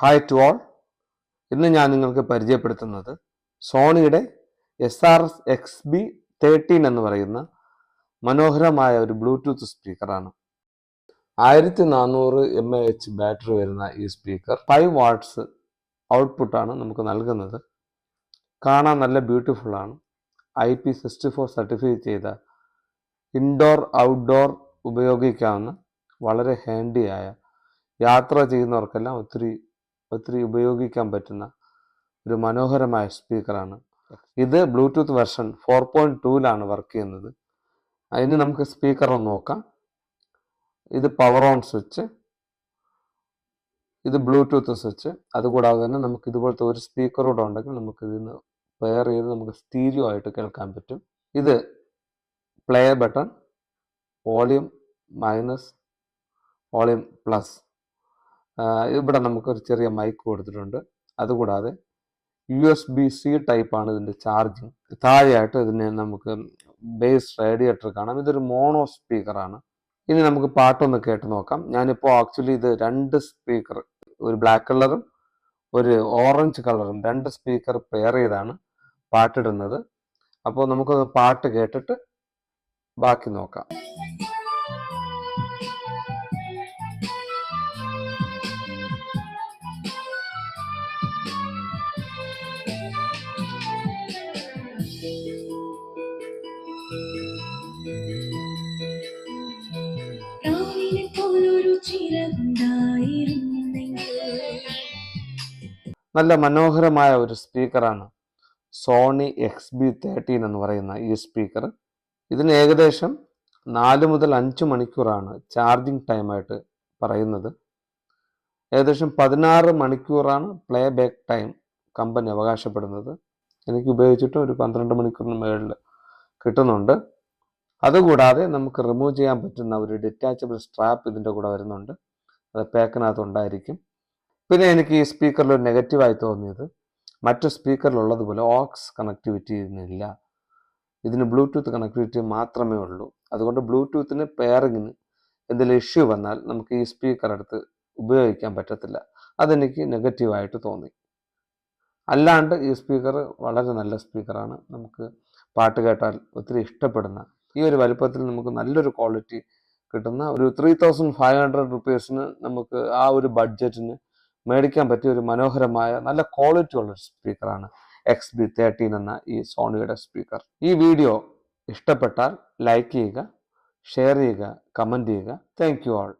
Hi to all. ഇന്ന് ഞാൻ നിങ്ങൾക്ക് പരിചയപ്പെടുത്തുന്നത് സോണിയുടെ SRS-XB13 എന്ന് പറയുന്ന മനോഹരമായ ഒരു ബ്ലൂടൂത്ത് സ്പീക്കറാണ്. 1400 mAh ബാറ്ററി വരുന്ന ഈ സ്പീക്കർ 5 വാട്ട്സ് ഔട്ട്പുട്ടാണ് നമുക്ക് നൽകുന്നത്. കാണാൻ നല്ല ബ്യൂട്ടിഫുള്ളാണ്. IP64 സർട്ടിഫൈ ചെയ്ത ഇൻഡോർ ഔട്ട്ഡോർ ഉപയോഗിക്കാവുന്ന വളരെ ഹാൻഡിയായ യാത്ര ചെയ്യുന്നവർക്കെല്ലാം ഒത്തിരി ഉപയോഗിക്കാൻ പറ്റുന്ന ഒരു മനോഹരമായ സ്പീക്കറാണ്. ഇത് ബ്ലൂടൂത്ത് വെർഷൻ 4.2ലാണ് വർക്ക് ചെയ്യുന്നത്. അതിന് നമുക്ക് സ്പീക്കർ ഒന്ന് നോക്കാം. ഇത് പവർ ഓൺ സ്വിച്ച്, ഇത് ബ്ലൂടൂത്ത് സ്വിച്ച്. അതുകൂടാതെ തന്നെ നമുക്ക് ഇതുപോലത്തെ ഒരു സ്പീക്കർ കൂടെ ഉണ്ടെങ്കിൽ നമുക്ക് ഇതിന് പെയർ ചെയ്ത് നമുക്ക് സ്റ്റീരിയോ ആയിട്ട് കേൾക്കാൻ പറ്റും. ഇത് play button, volume minus, volume plus. ഇവിടെ നമുക്കൊരു ചെറിയ മൈക്ക് കൊടുത്തിട്ടുണ്ട്. അതുകൂടാതെ USB-C ടൈപ്പാണ് ഇതിൻ്റെ ചാർജിങ്. താഴെയായിട്ട് ഇതിന് നമുക്ക് ബേസ് റേഡിയേറ്റർ കാണാം. ഇതൊരു മോണോ സ്പീക്കറാണ്. ഇനി നമുക്ക് പാട്ടൊന്ന് കേട്ട് നോക്കാം. ഞാനിപ്പോൾ ആക്ച്വലി ഇത് 2 സ്പീക്കർ, ഒരു ബ്ലാക്ക് കളറും ഒരു ഓറഞ്ച് കളറും 2 സ്പീക്കർ പെയർ ചെയ്താണ് പാട്ടിടുന്നത്. അപ്പോൾ നമുക്കൊന്ന് പാട്ട് കേട്ടിട്ട് ബാക്കി നോക്കാം. നല്ല മനോഹരമായ ഒരു സ്പീക്കറാണ് സോണി XB13 എന്ന് പറയുന്ന ഈ സ്പീക്കർ. ഇതിന് ഏകദേശം 4 മുതൽ 5 മണിക്കൂറാണ് ചാർജിങ് ടൈമായിട്ട് പറയുന്നത്. ഏകദേശം 16 മണിക്കൂറാണ് പ്ലേ ബാക്ക് ടൈം കമ്പനി അവകാശപ്പെടുന്നത്. എനിക്ക് ഉപയോഗിച്ചിട്ട് ഒരു 12 മണിക്കൂറിന് മുകളിൽ കിട്ടുന്നുണ്ട്. അതുകൂടാതെ നമുക്ക് റിമൂവ് ചെയ്യാൻ പറ്റുന്ന ഒരു ഡിറ്റാച്ചബിൾ സ്ട്രാപ്പ് ഇതിൻ്റെ കൂടെ വരുന്നുണ്ട്. അത് പാക്കിനകത്ത് ഉണ്ടായിരിക്കും. പിന്നെ എനിക്ക് ഈ സ്പീക്കറിൽ ഒരു നെഗറ്റീവായി തോന്നിയത്, മറ്റു സ്പീക്കറിലുള്ളതുപോലെ ഓക്സ് കണക്ടിവിറ്റി ഇതിനില്ല. ഇതിന് ബ്ലൂടൂത്ത് കണക്ടിവിറ്റി മാത്രമേ ഉള്ളൂ. അതുകൊണ്ട് ബ്ലൂടൂത്തിന് പെയറിങ്ങിന് എന്തെങ്കിലും ഇഷ്യൂ വന്നാൽ നമുക്ക് ഈ സ്പീക്കർ എടുത്ത് ഉപയോഗിക്കാൻ പറ്റത്തില്ല. അതെനിക്ക് നെഗറ്റീവായിട്ട് തോന്നി. അല്ലാണ്ട് ഈ സ്പീക്കർ വളരെ നല്ല സ്പീക്കറാണ്. നമുക്ക് പാട്ട് കേട്ടാൽ ഒത്തിരി ഇഷ്ടപ്പെടുന്ന, ഈ ഒരു വലുപ്പത്തിൽ നമുക്ക് നല്ലൊരു ക്വാളിറ്റി കിട്ടുന്ന ഒരു 3500 റുപ്പീസിന് നമുക്ക് ആ ഒരു ബഡ്ജറ്റിന് മേടിക്കാൻ പറ്റിയ ഒരു മനോഹരമായ നല്ല ക്വാളിറ്റി ഉള്ളൊരു സ്പീക്കറാണ് XB13 എന്ന ഈ സോണിയുടെ സ്പീക്കർ. ഈ വീഡിയോ ഇഷ്ടപ്പെട്ടാൽ ലൈക്ക് ചെയ്യുക, ഷെയർ ചെയ്യുക, കമൻറ്റ് ചെയ്യുക. Thank you all.